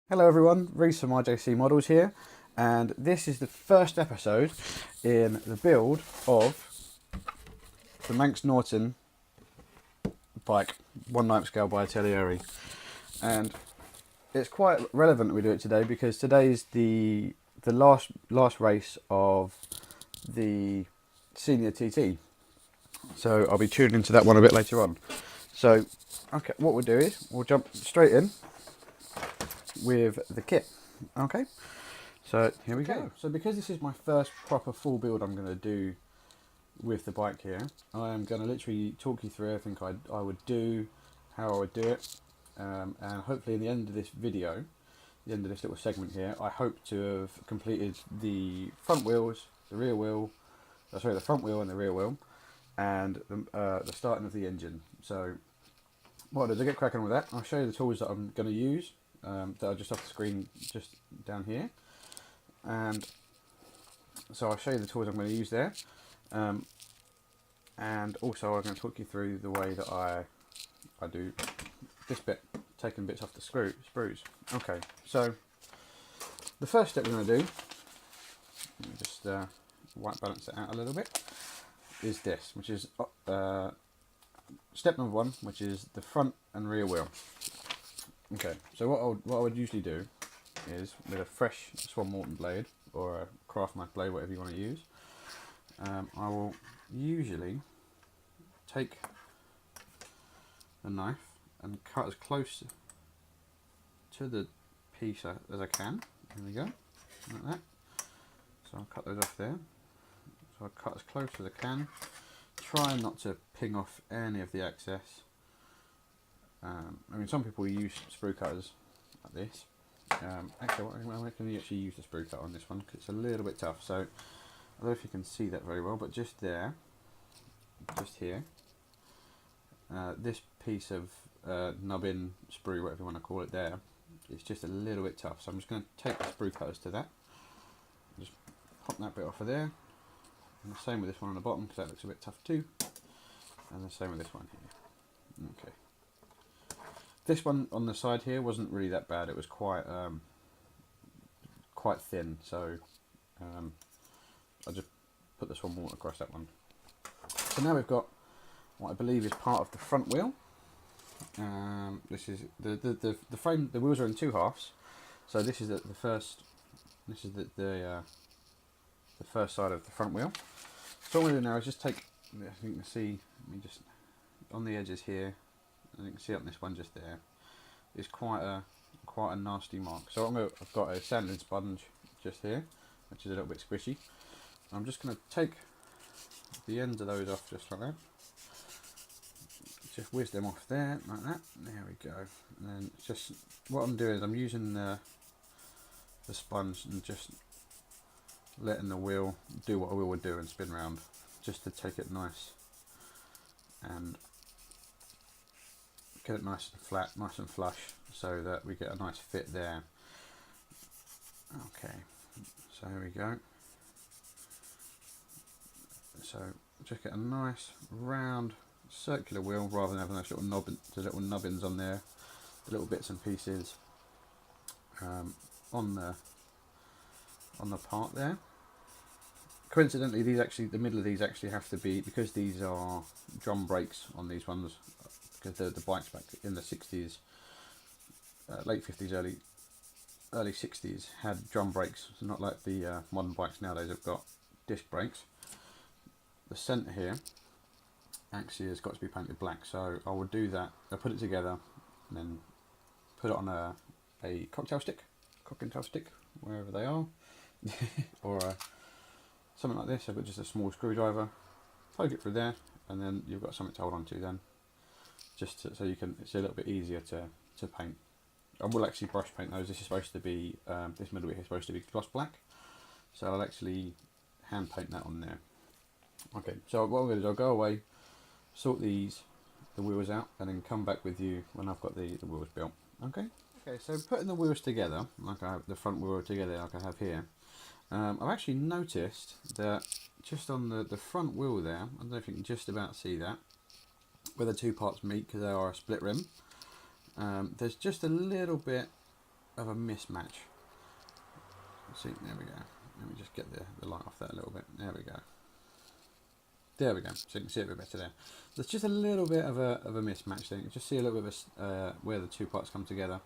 Hello everyone, Reese from RJC Models here, and this is the first episode in the build of the Manx Norton bike, 1/9 scale by Italeri. And it's quite relevant that we do it today because today is the last race of the senior TT. So I'll be tuning into that one a bit later on. So, okay, what we'll do is we'll jump straight in with the kit. Okay, so here we go. So because this is my first proper full build I'm going to do with the bike here, I am going to literally talk you through everything I would do, how I would do it, and hopefully in the end of this video, the end of this little segment here, I hope to have completed the front wheels, the rear wheel, sorry, the front wheel and the rear wheel, and the starting of the engine. So what I'll do is I'll get cracking with that. I'll show you the tools that I'm going to use. That are just off the screen, just down here, and so I'll show you the tools I'm going to use there, and also I'm going to talk you through the way that I do this bit, taking bits off the sprues. Okay, so the first step we're going to do, let me just white balance it out a little bit, is this, which is step number 1, which is the front and rear wheel. Okay, so what I would usually do is, with a fresh Swan Morton blade or a craft knife blade, whatever you want to use, I will usually take a knife and cut as close to the piece as I can. There we go, like that. So I'll cut those off there. So I'll cut as close as I can. Try not to ping off any of the excess. I mean, some people use sprue cutters like this. Actually, I can actually use the sprue cutter on this one because it's a little bit tough. So I don't know if you can see that very well, but just there, just here, this piece of nubbin sprue, whatever you want to call it, there, it's just a little bit tough. So I'm just going to take the sprue cutters to that, just pop that bit off of there, and the same with this one on the bottom because that looks a bit tough too, and the same with this one here. Okay. This one on the side here wasn't really that bad. It was quite thin, so I'll just put the Swan Morton across that one. So now we've got what I believe is part of the front wheel. This is the frame. The wheels are in 2 halves. So this is the first. This is the first side of the front wheel. So what I'm going to do now is just take. I think you can see. Let me just on the edges here. And you can see on this one just there, it's quite a nasty mark. So I've got a sanding sponge just here, which is a little bit squishy. I'm just going to take the ends of those off just like that. Just whiz them off there, like that. There we go. And then just what I'm doing is I'm using the sponge and just letting the wheel do what a wheel would do and spin round, just to take it nice and get it nice and flat, nice and flush, so that we get a nice fit there. Okay, so here we go. So just get a nice round circular wheel rather than having those little nubbins on there, the little bits and pieces on the part there. Coincidentally, the middle of these actually have to be, because these are drum brakes on these ones, because the bikes back in the 60s, late 50s, early 60s had drum brakes. It's not like the modern bikes nowadays have got disc brakes. The centre here actually has got to be painted black, so I will do that. I'll put it together and then put it on a cocktail stick, wherever they are, or something like this. I've got just a small screwdriver, poke it through there, and then you've got something to hold on to then. Just so you can, it's a little bit easier to paint. I will actually brush paint those. This is supposed to be, this middle bit is supposed to be gloss black, so I'll actually hand paint that on there. Okay, so what I'm going to do is I'll go away, sort the wheels out, and then come back with you when I've got the wheels built. Okay. Okay, so putting the wheels together, like I have the front wheel together, like I have here, I've actually noticed that just on the front wheel there, I don't know if you can just about see that, where the 2 parts meet because they are a split rim. There's just a little bit of a mismatch. See, there we go. Let me just get the light off that a little bit. There we go. There we go. So you can see it a bit better there. There's just a little bit of a mismatch thing. You just see a little bit of where the two parts come together.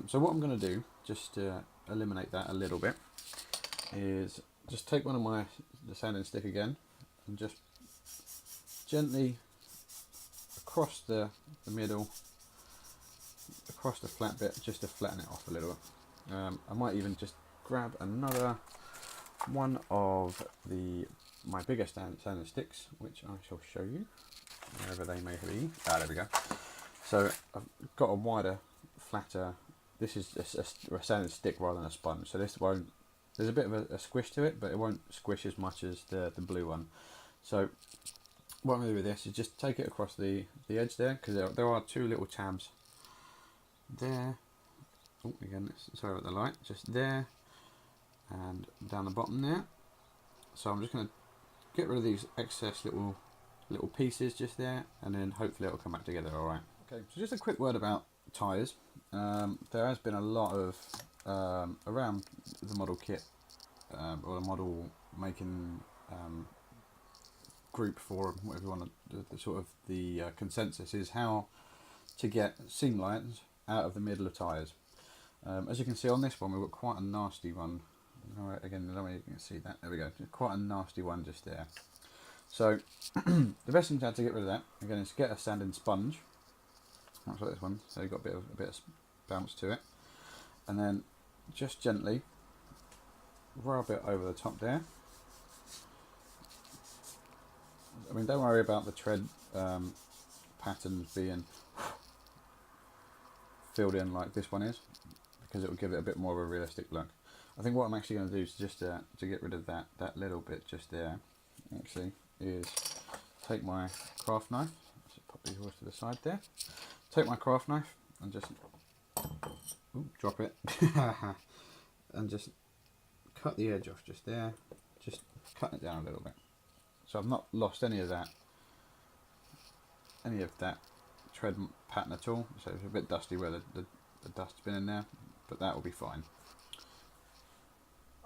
So what I'm going to do, just to eliminate that a little bit, is just take one of the sanding stick again and just gently across the middle, across the flat bit, just to flatten it off a little bit. I might even just grab another one of my bigger sanding sticks, which I shall show you wherever they may be. There we go. So I've got a wider, flatter. This is a sanding stick rather than a sponge. So this won't. There's a bit of a squish to it, but it won't squish as much as the blue one. So what I'm going to do with this is just take it across the edge there, because there are two little tabs there. Oh, again, sorry about the light. Just there and down the bottom there. So I'm just going to get rid of these excess little pieces just there, and then hopefully it'll come back together all right. Okay, so just a quick word about tyres. There has been a lot of around the model kit or the model making group forum, whatever you want to, the sort of the consensus is how to get seam lines out of the middle of tyres. As you can see on this one, we've got quite a nasty one. Again, I don't know if you can see that. There we go. Quite a nasty one just there. So the best thing to get rid of that again is get a sanding sponge. That's like this one. So you've got a bit of bounce to it, and then just gently rub it over the top there. I mean, don't worry about the tread patterns being filled in like this one is, because it will give it a bit more of a realistic look. I think what I'm actually going to do is just to get rid of that little bit just there, actually, is take my craft knife, so pop these yours to the side there, take my craft knife and just drop it, and just cut the edge off just there, just cut it down a little bit. So I've not lost any of that tread pattern at all. So it's a bit dusty where the dust's been in there, but that will be fine.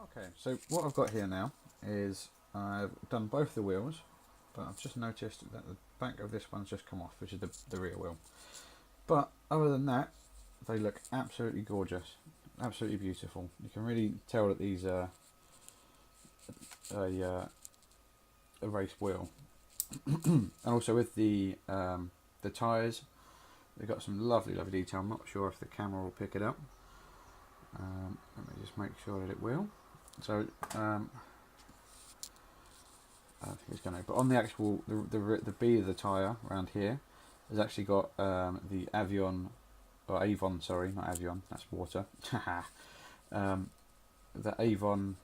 Okay, so what I've got here now is I've done both the wheels, but I've just noticed that the back of this one's just come off, which is the rear wheel. But other than that, they look absolutely gorgeous, absolutely beautiful. You can really tell that these are a race wheel. And also with the tyres, they've got some lovely detail. I'm not sure if the camera will pick it up. Let me just make sure that it will. So I don't think it's going to, but on the actual the B of the tyre around here has actually got the Avon, sorry, not Avion, that's water. The Avon,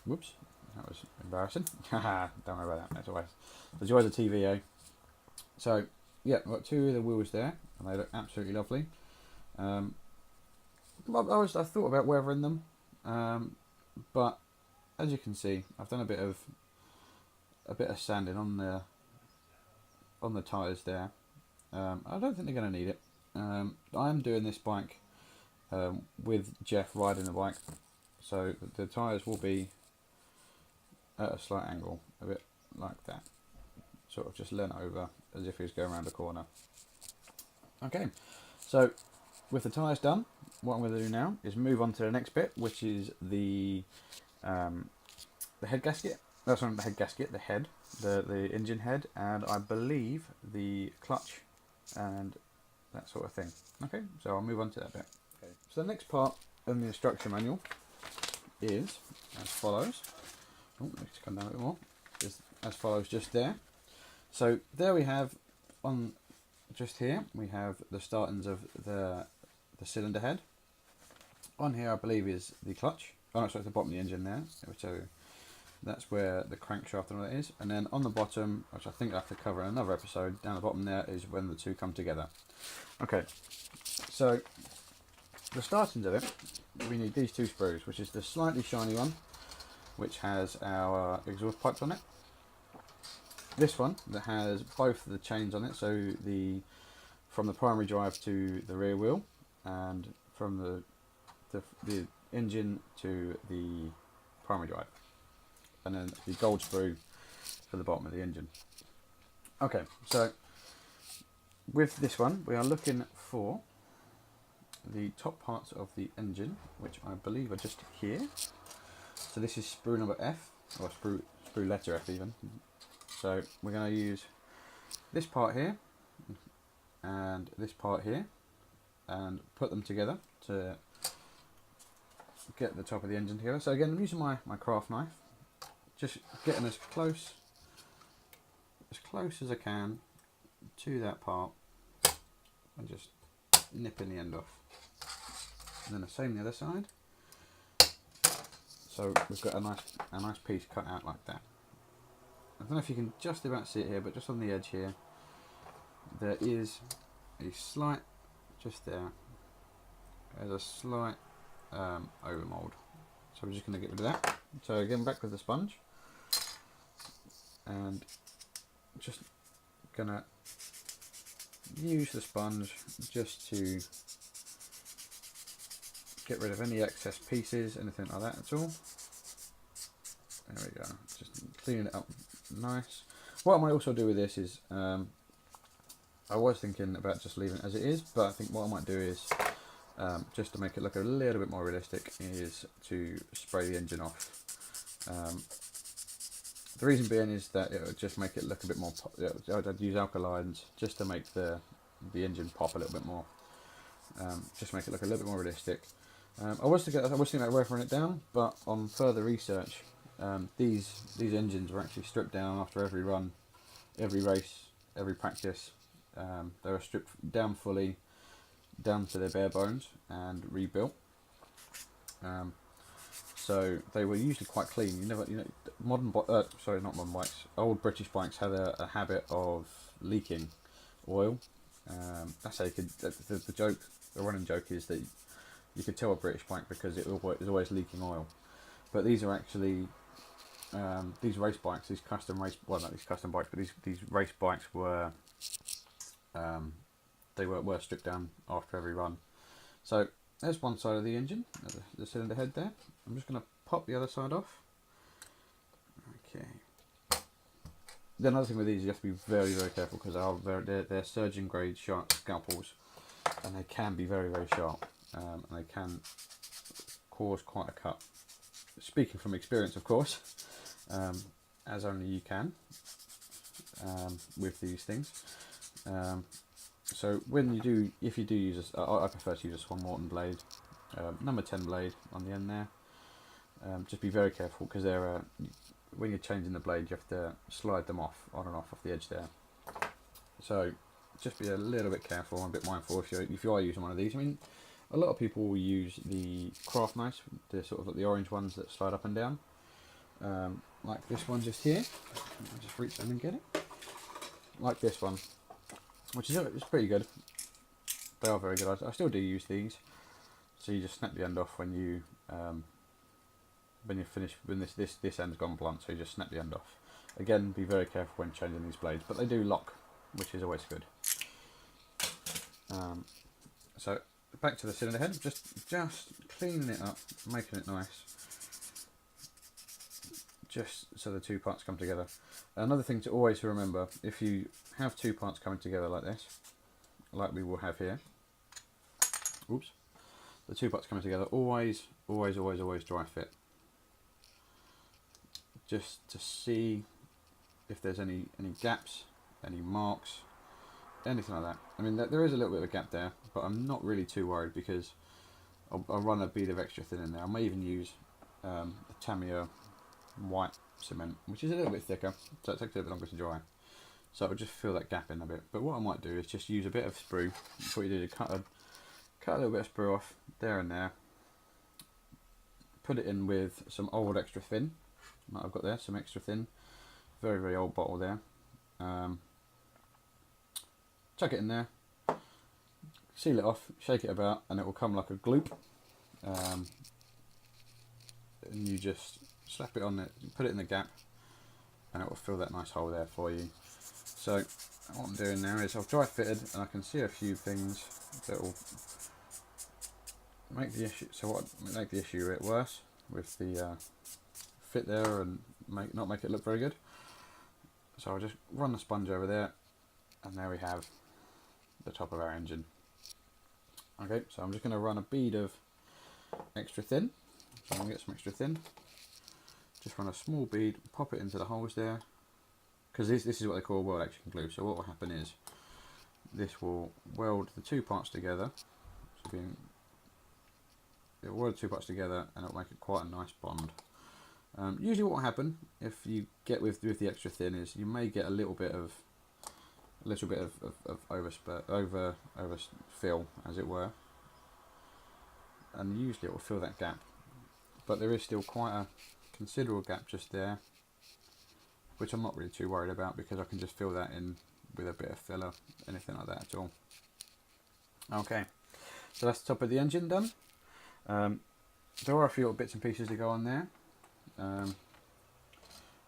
whoops, that was embarrassing. Don't worry about that, that's always. The joys of TV, eh? So yeah, I've got two of the wheels there, and they look absolutely lovely. I thought about weathering them, but as you can see, I've done a bit of sanding on the tyres there. I don't think they're going to need it. I am doing this bike with Jeff riding the bike, so the tyres will be at a slight angle, a bit like that, sort of just leant over as if he was going around a corner. Okay, so with the tyres done, what I'm going to do now is move on to the next bit, which is the head gasket. That's not the head gasket, the head, the engine head, and I believe the clutch and that sort of thing. Okay, so I'll move on to that bit. Okay, so the next part in the instruction manual is as follows. Oh, let's come down a bit more. Is as follows, just there. So there we have on just here we have the startings of the cylinder head. On here, I believe, is the clutch. Oh, no, sorry, it's the bottom of the engine there. So that's where the crankshaft and all that is. And then on the bottom, which I think I have to cover in another episode, down the bottom there is when the two come together. Okay, so the startings of it, we need these two sprues, which is the slightly shiny one, which has our exhaust pipes on it. This one that has both the chains on it, so from the primary drive to the rear wheel, and from the engine to the primary drive, and then the gold sprue for the bottom of the engine. Okay, so with this one we are looking for the top parts of the engine, which I believe are just here. So this is sprue number F, or sprue letter F even. So we're going to use this part here and this part here and put them together to get the top of the engine together. So again, I'm using my craft knife, just getting as close as I can to that part and just nipping the end off. And then the same the other side. So we've got a nice piece cut out like that. I don't know if you can just about see it here, but just on the edge here, there is a slight, just there, there's a slight overmold. So we're just going to get rid of that. So again, back with the sponge, and just going to use the sponge just to get rid of any excess pieces, anything like that at all. There we go, just cleaning it up nice. What I might also do with this is, I was thinking about just leaving it as it is, but I think what I might do is, just to make it look a little bit more realistic, is to spray the engine off. The reason being is that it would just make it look a bit more, I'd use alkalines just to make the engine pop a little bit more. Just make it look a little bit more realistic. I was thinking about weathering it down, but on further research, these engines were actually stripped down after every run, every race, every practice. They were stripped down fully, down to their bare bones, and rebuilt. So they were usually quite clean. Not modern bikes. Old British bikes had a habit of leaking oil. That's how you could. The running joke is that you could tell a British bike because it was always leaking oil. But these are actually these race bikes, these custom bikes, but these race bikes were they were stripped down after every run. So there's one side of the engine, the cylinder head there. I'm just going to pop the other side off. Okay. The another thing with these, you have to be very, very careful because they're surgeon grade sharp scalpels, and they can be very, very sharp, and they can cause quite a cut. Speaking from experience, of course, as only you can with these things. So if you do use I prefer to use a small Norton blade, number 10 blade on the end there. Just be very careful because they're when you're changing the blade, you have to slide them off on and off the edge there. So just be a little bit careful and a bit mindful if you are using one of these. I mean, a lot of people will use the craft knives, the sort of like the orange ones that slide up and down, like this one just here. I'll just reach in and get it, like this one, which is it's pretty good. They are very good. I still do use these. So you just snap the end off when you finish, when this end's gone blunt. So you just snap the end off. Again, be very careful when changing these blades, but they do lock, which is always good. So back to the cylinder head, just cleaning it up, making it nice, just so the two parts come together. Another thing to always remember, if you have two parts coming together like this, like we will have here, oops, the two parts coming together, always dry fit, just to see if there's any gaps, any marks, anything like that. I mean, there is a little bit of a gap there, but I'm not really too worried because I'll run a bead of extra thin in there. I may even use the Tamiya white cement, which is a little bit thicker, so it takes a little bit longer to dry. So I'll just fill that gap in a bit. But what I might do is just use a bit of sprue. What you do is cut a little bit of sprue off there and there. Put it in with some old extra thin. Like I've got there, some extra thin. Very, very old bottle there. Chuck it in there. Seal it off, shake it about, and it will come like a gloop. And you just slap it on it, put it in the gap, and it will fill that nice hole there for you. So what I'm doing now is I've dry fitted, and I can see a few things that will make the issue make the issue a bit worse with the fit there and not make it look very good. So I'll just run the sponge over there, and there we have the top of our engine. Okay, so I'm just going to run a bead of extra thin. So I'm going to get some extra thin. Just run a small bead, pop it into the holes there, because this is what they call weld action glue. So what will happen is this will weld the two parts together. So it will weld the two parts together, and it will make it quite a nice bond. Usually what will happen if you get with the extra thin is you may get a little bit of overfill, as it were, and usually it will fill that gap, but there is still quite a considerable gap just there, which I'm not really too worried about because I can just fill that in with a bit of filler, anything like that at all. Okay, so that's the top of the engine done. There are a few little bits and pieces to go on there,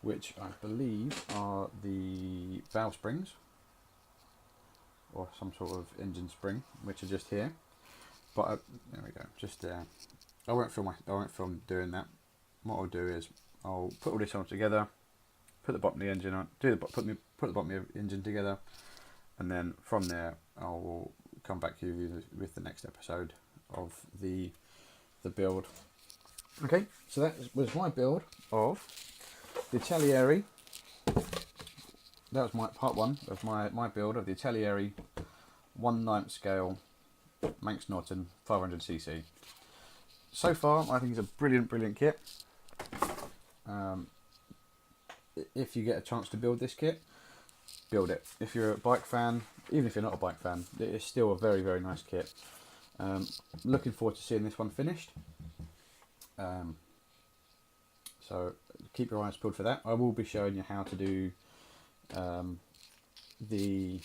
which I believe are the valve springs or some sort of engine spring, which are just here. But there we go, just there. I won't film doing that. What I'll do is I'll put all this on together, put the bottom of the engine on, put the bottom of the engine together, and then from there I'll come back to you with the next episode of the build. Okay, so that was my build of the Italeri. That was my part one of my build of the Italeri 1/9 scale Manx Norton 500cc. So far, I think it's a brilliant kit. If you get a chance to build this kit, build it. If you're a bike fan, even if you're not a bike fan, it is still a very nice kit. Looking forward to seeing this one finished. So keep your eyes peeled for that. I will be showing you how to do the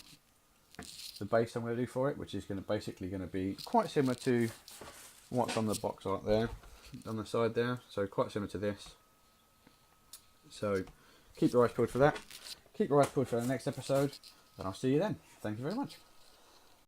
base I'm going to do for it, which is basically going to be quite similar to what's on the box art there, on the side there. So quite similar to this. So keep your eyes peeled for that. Keep your eyes peeled for the next episode, and I'll see you then. Thank you very much.